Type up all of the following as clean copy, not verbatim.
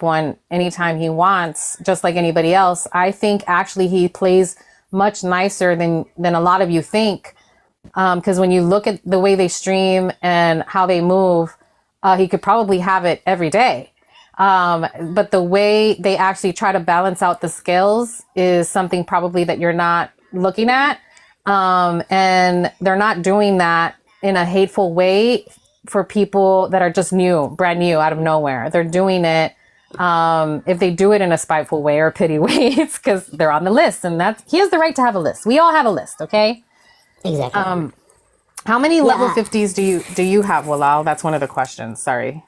one anytime he wants, just like anybody else. I think actually he plays much nicer than a lot of you think. Because when you look at the way they stream and how they move, he could probably have it every day. But the way they actually try to balance out the scales is something probably that you're not looking at. And they're not doing that in a hateful way for people that are just brand new out of nowhere. They're doing it. If they do it in a spiteful way or pity way, it's because they're on the list, and he has the right to have a list. We all have a list. Okay. Exactly. How many level 50s do you have, Walal? That's one of the questions. Sorry.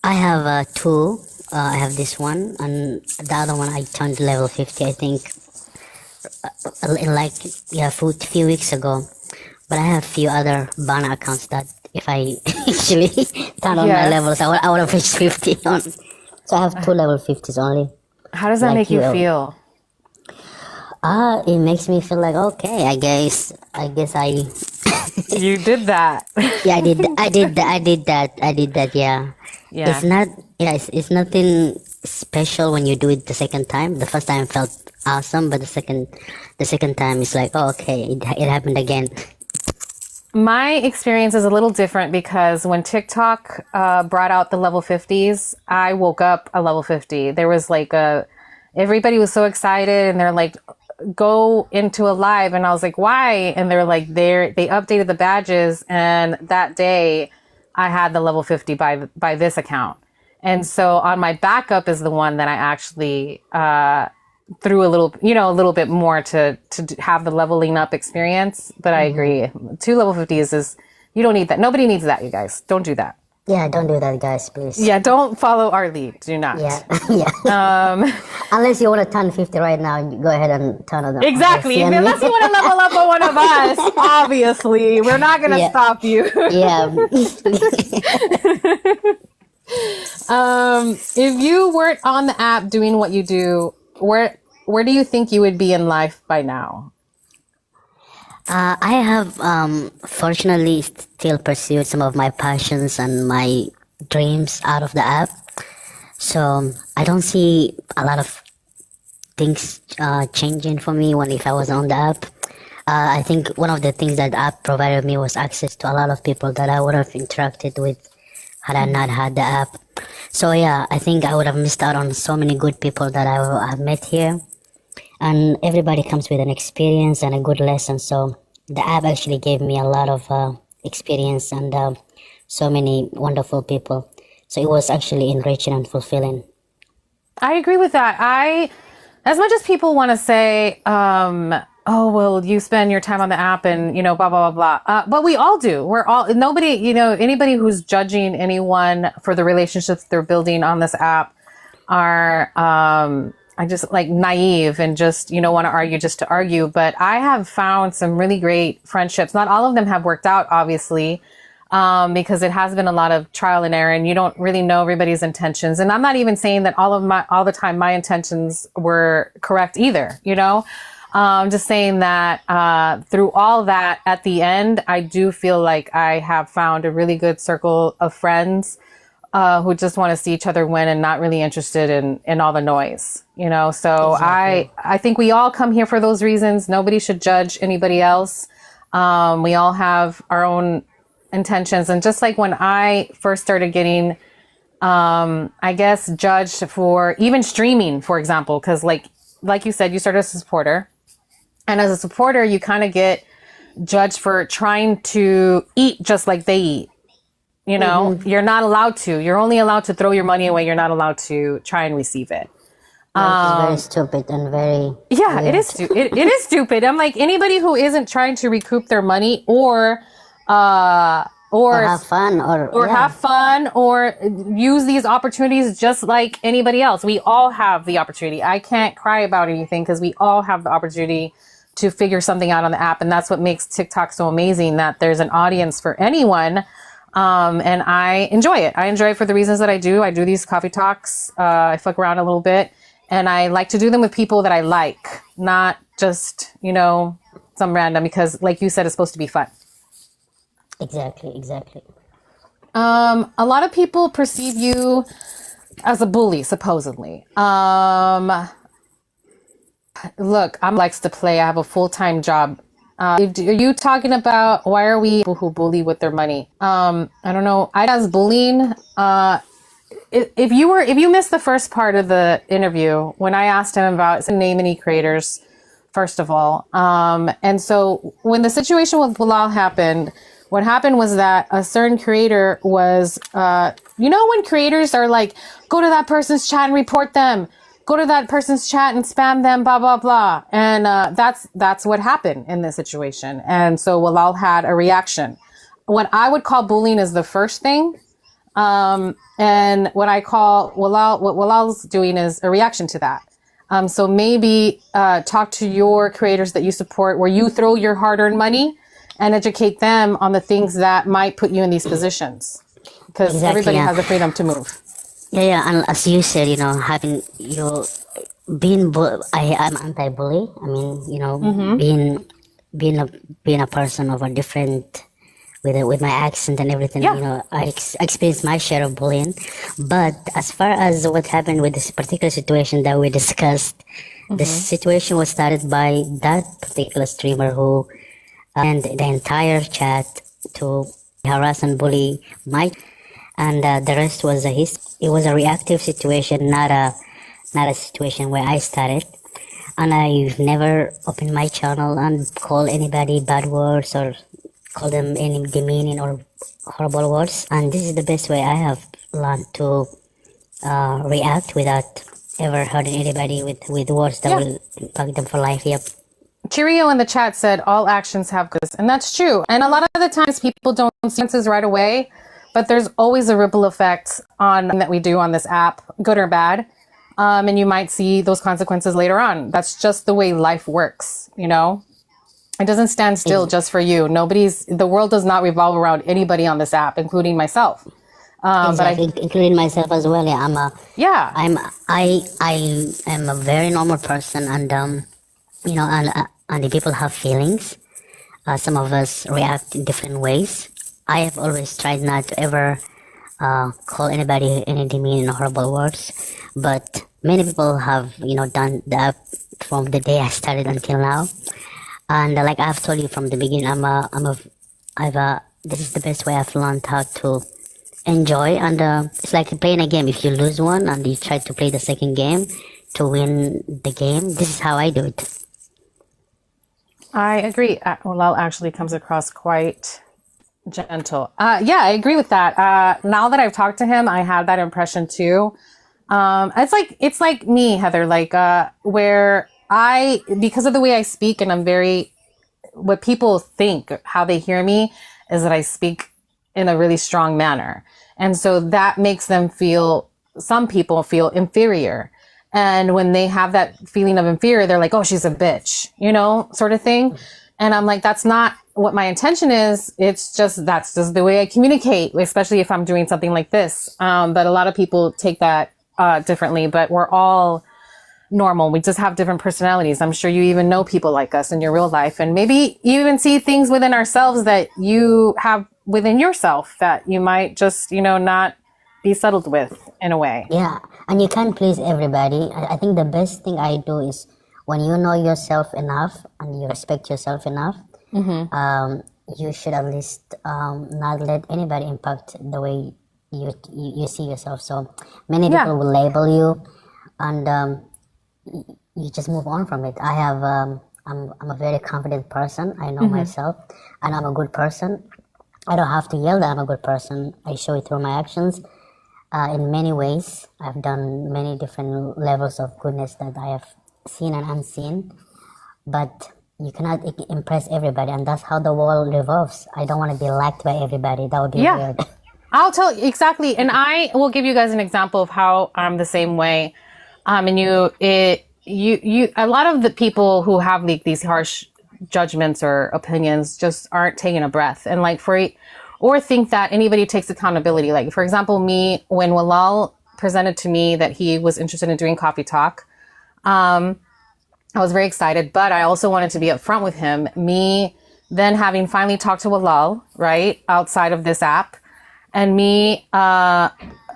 I have two. I have this one, and the other one I turned level 50, I think, a few weeks ago. But I have a few other banner accounts that if I actually turn on my levels, I would have reached 50 on. So I have two level 50s only. How does that make you feel? It makes me feel like, okay, I guess You did that. Yeah, I did that, yeah. It's nothing special when you do it the second time. The first time felt awesome, but the second time it's like, oh, okay, it happened again. My experience is a little different because when TikTok brought out the level 50s, I woke up a level 50. There was everybody was so excited, and they're like, go into a live, and I was like, why? And they're like, they updated the badges, and that day I had the level 50 by this account. And so on my backup is the one that I actually threw a little bit more to have the leveling up experience. But I agree, 2 level 50s is, you don't need that. Nobody needs that, you guys. Don't do that. Yeah, don't do that, guys, please. Yeah, don't follow our lead. Do not. Yeah, yeah. Unless you want to turn 50 right now, go ahead and turn on them. Exactly. Unless you want to level up on one of us, obviously. We're not going to stop you. Yeah. If you weren't on the app doing what you do, where do you think you would be in life by now? I have fortunately still pursued some of my passions and my dreams out of the app. So I don't see a lot of things changing for me if I was on the app. I think one of the things that the app provided me was access to a lot of people that I would have interacted with had I not had the app. So yeah, I think I would have missed out on so many good people that I have met here. And everybody comes with an experience and a good lesson. So the app actually gave me a lot of experience and so many wonderful people. So it was actually enriching and fulfilling. I agree with that. As much as people want to say, oh, well, you spend your time on the app and, blah, blah, blah, blah. But we all do. Nobody, anybody who's judging anyone for the relationships they're building on this app are, I just naive and just, want to argue just to argue. But I have found some really great friendships. Not all of them have worked out, obviously, because it has been a lot of trial and error, and you don't really know everybody's intentions. And I'm not even saying that all the time my intentions were correct either, I'm just saying that through all that, at the end, I do feel like I have found a really good circle of friends who just want to see each other win and not really interested in all the noise, So exactly. I think we all come here for those reasons. Nobody should judge anybody else. We all have our own intentions. And just like when I first started getting, I guess, judged for even streaming, for example, because like you said, you started as a supporter. And as a supporter, you kind of get judged for trying to eat just like they eat. You're not allowed to. You're only allowed to throw your money away. You're not allowed to try and receive it. It's very stupid and very... Yeah, it is stupid. It is stupid. I'm like, anybody who isn't trying to recoup their money or have fun have fun or use these opportunities just like anybody else. We all have the opportunity. I can't cry about anything because we all have the opportunity to figure something out on the app. And that's what makes TikTok so amazing, that there's an audience for anyone. And I enjoy it. I enjoy it for the reasons that I do. I do these coffee talks. I fuck around a little bit, and I like to do them with people that I like, not just, some random, because like you said, it's supposed to be fun. Exactly. A lot of people perceive you as a bully, supposedly. Look, I'm likes to play. I have a full-time job. Are you talking about why are we people who bully with their money? I don't know. I as bullying. If you missed the first part of the interview when I asked him about name any creators, first of all, and so when the situation with Walal happened, what happened was that a certain creator was, when creators are like, go to that person's chat and report them. Go to that person's chat and spam them, blah, blah, blah. And that's what happened in this situation. And so Walal had a reaction. What I would call bullying is the first thing. And what I call what Walal's doing is a reaction to that. So maybe talk to your creators that you support where you throw your hard-earned money and educate them on the things that might put you in these positions. Because everybody has the freedom to move. Yeah, and as you said, having I'm anti-bully. I mean, being a person of a different, with my accent and everything, I experienced my share of bullying. But as far as what happened with this particular situation that we discussed, the situation was started by that particular streamer who and the entire chat to harass and bully my. And the rest was it was a reactive situation, not a situation where I started. And I've never opened my channel and call anybody bad words or call them any demeaning or horrible words. And this is the best way I have learned to react without ever hurting anybody with words that will impact them for life. Yep. Cheerio in the chat said all actions have goods, and that's true. And a lot of the times people don't see answers right away. But there's always a ripple effect on that we do on this app, good or bad. And you might see those consequences later on. That's just the way life works, It doesn't stand still just for you. The world does not revolve around anybody on this app, including myself. Exactly, including myself as well. Yeah, I am a very normal person, and and the people have feelings. Some of us react in different ways. I have always tried not to ever call anybody any demeaning or horrible words, but many people have, done that from the day I started until now. And like I've told you from the beginning, this is the best way I've learned how to enjoy. And it's like playing a game. If you lose one and you try to play the second game to win the game, this is how I do it. I agree. Walal actually comes across quite gentle. Yeah, I agree with that. Now that I've talked to him, I have that impression too. It's like me, Heather, where because of the way I speak and what people think, how they hear me is that I speak in a really strong manner. And so that makes some people feel inferior. And when they have that feeling of inferior, they're like, oh, she's a bitch, sort of thing. And I'm like, that's not what my intention is. That's just the way I communicate, especially if I'm doing something like this. But a lot of people take that differently, but we're all normal. We just have different personalities. I'm sure you even know people like us in your real life. And maybe you even see things within ourselves that you have within yourself that you might just, not be settled with in a way. Yeah. And you can't please everybody. I think the best thing I do is when you know yourself enough and you respect yourself enough, you should at least not let anybody impact the way you see yourself. So many people will label you, and you just move on from it. I'm a very confident person. I know myself, and I'm a good person. I don't have to yell that I'm a good person. I show it through my actions. In many ways, I've done many different levels of goodness that I have seen and unseen, but you cannot impress everybody, and that's how the world revolves. I don't want to be liked by everybody. That would be weird. I'll tell you exactly, and I will give you guys an example of how I'm the same way. And a lot of the people who have these harsh judgments or opinions just aren't taking a breath and or think that anybody takes accountability. Like, for example, me, when Walal presented to me that he was interested in doing Coffee Talk, I was very excited, but I also wanted to be upfront with him. Me then having finally talked to Walal, right, outside of this app, and me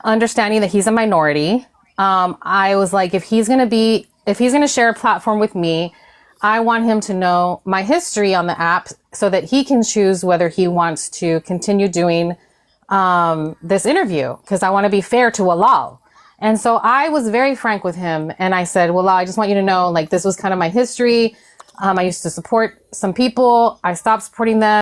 understanding that he's a minority, I was like, if he's going to share a platform with me, I want him to know my history on the app so that he can choose whether he wants to continue doing this interview, because I want to be fair to Walal. And so I was very frank with him, and I said, Walal, I just want you to know, like, this was kind of my history. I used to support some people. I stopped supporting them.